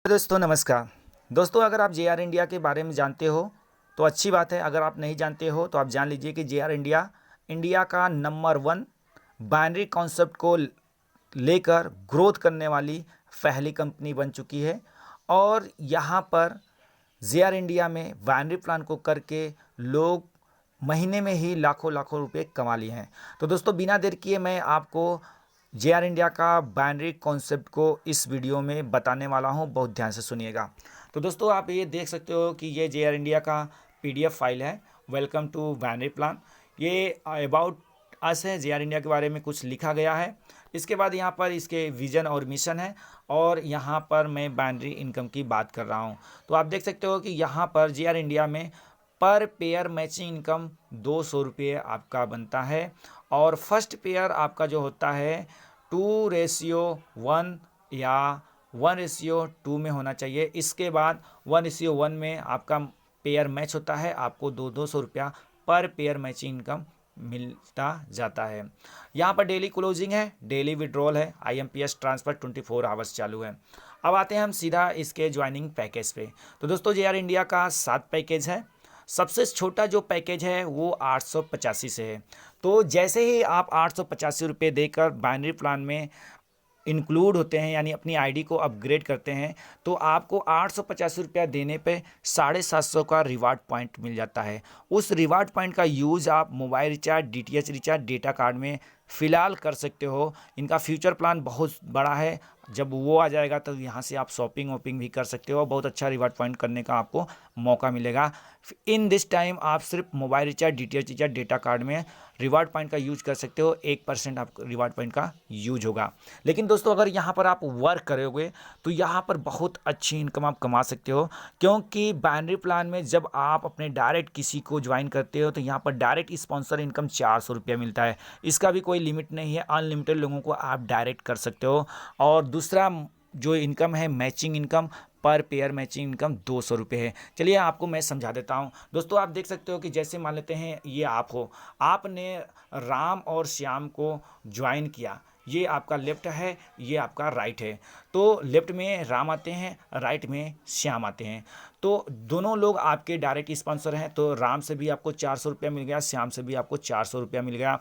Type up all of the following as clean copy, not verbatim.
दोस्तों नमस्कार। दोस्तों अगर आप जेआर इंडिया के बारे में जानते हो तो अच्छी बात है। अगर आप नहीं जानते हो तो आप जान लीजिए कि जेआर इंडिया इंडिया का नंबर 1 बाइनरी कॉन्सेप्ट को लेकर ग्रोथ करने वाली पहली कंपनी बन चुकी है। और यहाँ पर जेआर इंडिया में बाइनरी प्लान को करके लोग महीने में ही लाखों लाखों रुपए कमा लिए हैं। तो दोस्तों बिना देर किए मैं आपको जेआर इंडिया का बाइनरी कॉन्सेप्ट को इस वीडियो में बताने वाला हूं, बहुत ध्यान से सुनिएगा। तो दोस्तों आप ये देख सकते हो कि ये जेआर इंडिया का पीडीएफ फाइल है। Welcome to binary plan. ये अबाउट अस है, जेआर इंडिया के बारे में कुछ लिखा गया है। इसके बाद यहाँ पर इसके विजन और मिशन है और यहाँ पर मैं बाइनरी इनकम की बात कर रहा हूँ। तो आप देख सकते हो कि यहाँ पर जेआर इंडिया में पर पेयर मैचिंग इनकम 200 रुपये आपका बनता है। और फर्स्ट पेयर आपका जो होता है 2:1 या 1:2 में होना चाहिए। इसके बाद 1:1 में आपका पेयर मैच होता है, आपको 200 रुपया पर पेयर मैचिंग इनकम मिलता जाता है। यहाँ पर डेली क्लोजिंग है, डेली विड्रॉल है, आईएमपीएस ट्रांसफ़र 24 आवर्स चालू है। अब आते हैं हम सीधा इसके ज्वाइनिंग पैकेज पे। तो दोस्तों जेआर इंडिया का 7 पैकेज है। सबसे छोटा जो पैकेज है वो 885 से है। तो जैसे ही आप 885 रुपये देकर बाइनरी प्लान में इंक्लूड होते हैं, यानी अपनी आईडी को अपग्रेड करते हैं, तो आपको 885 रुपया देने पे 750 का रिवार्ड पॉइंट मिल जाता है। उस रिवार्ड पॉइंट का यूज़ आप mobile recharge, DTH recharge, data card में फ़िलहाल कर सकते हो। इनका फ्यूचर प्लान बहुत बड़ा है, जब वो आ जाएगा तो यहाँ से आप शॉपिंग वॉपिंग भी कर सकते हो। बहुत अच्छा रिवार्ड पॉइंट करने का आपको मौका मिलेगा। इन दिस टाइम आप सिर्फ mobile recharge, DTH recharge, data card में रिवार्ड पॉइंट का यूज कर सकते हो। 1% आपको रिवार्ड पॉइंट का यूज होगा। लेकिन दोस्तों अगर यहाँ पर आप वर्क करोगे तो यहाँ पर बहुत अच्छी इनकम आप कमा सकते हो, क्योंकि बाइनरी प्लान में जब आप अपने डायरेक्ट किसी को ज्वाइन करते हो तो यहाँ पर डायरेक्ट स्पॉन्सर इनकम 400 रुपया मिलता है। इसका भी कोई लिमिट नहीं है, अनलिमिटेड लोगों को आप डायरेक्ट कर सकते हो। और दूसरा जो इनकम है मैचिंग इनकम, पर पेयर मैचिंग इनकम 200 रुपये है। चलिए आपको मैं समझा देता हूँ। दोस्तों आप देख सकते हो कि जैसे मान लेते हैं ये आप हो, आपने राम और श्याम को ज्वाइन किया। ये आपका लेफ्ट है, ये आपका राइट है। तो लेफ्ट में राम आते हैं, राइट में श्याम आते हैं। तो दोनों लोग आपके डायरेक्ट स्पॉन्सर हैं। तो राम से भी आपको 400 रुपया मिल गया, श्याम से भी आपको 400 रुपया मिल गया।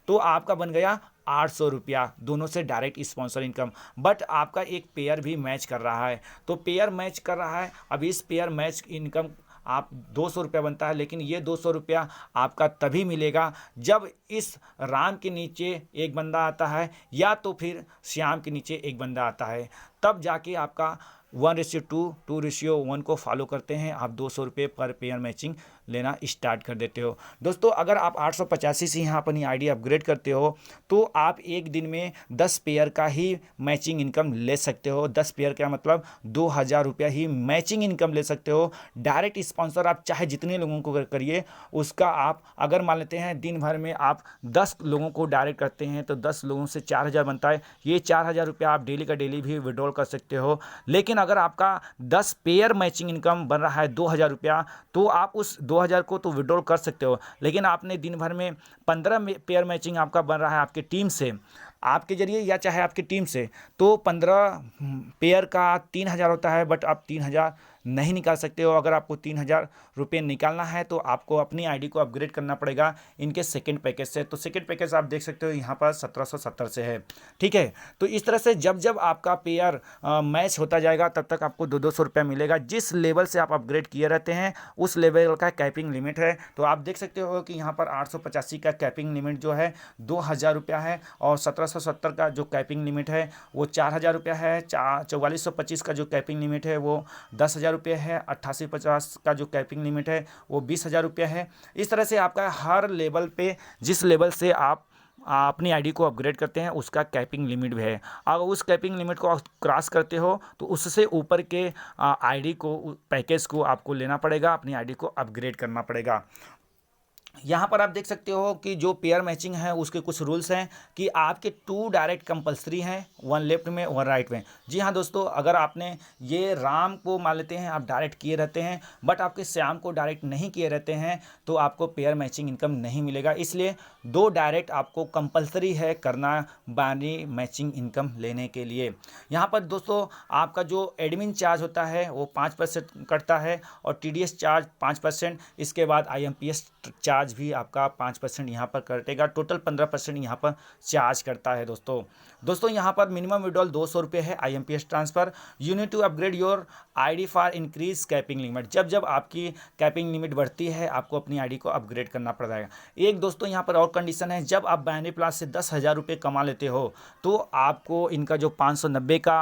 तो आपका बन गया 800 रुपया, दोनों से डायरेक्ट स्पॉन्सर इनकम। बट आपका एक पेयर भी मैच कर रहा है, तो पेयर मैच कर रहा है। अब इस पेयर मैच इनकम आप 200 रुपया बनता है, लेकिन ये 200 रुपया आपका तभी मिलेगा जब इस राम के नीचे एक बंदा आता है या तो फिर श्याम के नीचे एक बंदा आता है, तब जाके आपका 1:2, 2:1 को फॉलो करते हैं, आप 200 रुपये पर पेयर मैचिंग लेना स्टार्ट कर देते हो। दोस्तों अगर आप 885 से यहाँ अपनी आईडी अपग्रेड करते हो तो आप एक दिन में 10 पेयर का ही मैचिंग इनकम ले सकते हो। 10 पेयर का मतलब 2000 रुपया ही मैचिंग इनकम ले सकते हो। डायरेक्ट स्पॉन्सर आप चाहे जितने लोगों को करिए, उसका आप अगर मान लेते हैं दिन भर में आप 10 लोगों को डायरेक्ट करते हैं तो 10 लोगों से 4000 बनता है। ये 4000 रुपया आप डेली का डेली भी विड्रॉल कर सकते हो। लेकिन अगर आपका 10 पेयर मैचिंग इनकम बन रहा है 2000 रुपया, तो आप उस 2000 को तो विड्रॉल कर सकते हो, लेकिन आपने दिन भर में 15 पेयर मैचिंग आपका बन रहा है आपके टीम से, आपके जरिए या चाहे आपकी टीम से, तो 15 पेयर का 3000 होता है। बट आप 3000 नहीं निकाल सकते हो। अगर आपको 3000 रुपये निकालना है तो आपको अपनी आईडी को अपग्रेड करना पड़ेगा इनके सेकंड पैकेज से। तो सेकंड पैकेज आप देख सकते हो यहाँ पर 1770 से है, ठीक है। तो इस तरह से जब जब आपका पेयर मैच होता जाएगा तब तक आपको 200 रुपया मिलेगा। जिस लेवल से आप अपग्रेड किए रहते हैं उस लेवल का कैपिंग लिमिट है। तो आप देख सकते हो कि यहाँ पर 885 का कैपिंग लिमिट जो है 2000 रुपया है, और 1770 का जो कैपिंग लिमिट है वो 4000 रुपया है। 4425 का जो कैपिंग लिमिट है वो 10,000 रुपये है। 8850 का जो कैपिंग लिमिट है वो 20,000 रुपये है। इस तरह से आपका हर लेवल पे, जिस लेवल से आप अपनी आईडी को अपग्रेड करते हैं उसका कैपिंग लिमिट भी है। अगर उस कैपिंग लिमिट को क्रॉस करते हो तो उससे ऊपर के आईडी को, पैकेज को आपको लेना पड़ेगा, अपनी आईडी को अपग्रेड करना पड़ेगा। यहाँ पर आप देख सकते हो कि जो पेयर मैचिंग है उसके कुछ रूल्स हैं कि आपके 2 डायरेक्ट कंपलसरी हैं, 1 लेफ्ट में 1 राइट में। जी हाँ दोस्तों, अगर आपने ये राम को मान लेते हैं आप डायरेक्ट किए रहते हैं, बट आपके श्याम को डायरेक्ट नहीं किए रहते हैं, तो आपको पेयर मैचिंग इनकम नहीं मिलेगा। इसलिए 2 डायरेक्ट आपको कंपलसरी है करना बाइनरी मैचिंग इनकम लेने के लिए। यहाँ पर दोस्तों आपका जो एडमिन चार्ज होता है वो 5% कटता है और TDS चार्ज 5%, इसके बाद IMPS चार्ज भी आपका 5% यहाँ पर कटेगा। टोटल 15% यहाँ पर चार्ज करता है दोस्तों यहाँ पर मिनिमम विड्रॉल 200 रुपये है IMPS transfer. You need to upgrade your ID for increase capping limit. जब जब आपकी कैपिंग लिमिट बढ़ती है आपको अपनी ID को अपग्रेड करना पड़ेगा। एक दोस्तों यहाँ पर और कंडीशन है, जब आप बाइनरी प्लान से 10,000 रुपये कमा लेते हो तो आपको इनका जो 590 का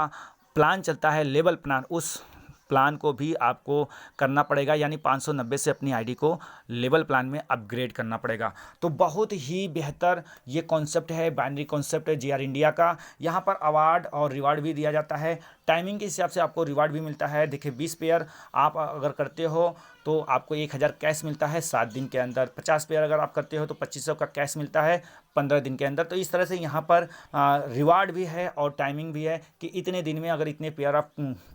प्लान चलता है लेवल प्लान, उस प्लान को भी आपको करना पड़ेगा, यानी 590 से अपनी आईडी को लेवल प्लान में अपग्रेड करना पड़ेगा। तो बहुत ही बेहतर ये कॉन्सेप्ट है, बाइनरी कॉन्सेप्ट है JR इंडिया का। यहाँ पर अवार्ड और रिवार्ड भी दिया जाता है, टाइमिंग के हिसाब से आपको रिवार्ड भी मिलता है। देखिए 20 पेयर आप अगर करते हो तो आपको 1000 कैश मिलता है 7 दिन के अंदर। 50 पेयर अगर आप करते हो तो 2500 का कैश मिलता है 15 दिन के अंदर। तो इस तरह से यहाँ पर रिवार्ड भी है और टाइमिंग भी है कि इतने दिन में अगर इतने पेयर आप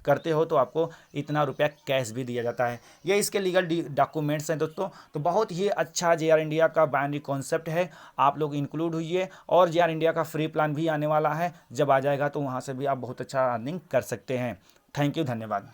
करते हो तो आपको इतना रुपया कैश भी दिया जाता है। ये इसके लीगल डॉक्यूमेंट्स हैं दोस्तों। तो बहुत ही अच्छा JR इंडिया का बाइनरी कॉन्सेप्ट है, आप लोग इंक्लूड हुई। और JR इंडिया का फ्री प्लान भी आने वाला है, जब आ जाएगा तो वहाँ से भी आप बहुत अच्छा अर्निंग कर सकते हैं। थैंक यू, धन्यवाद।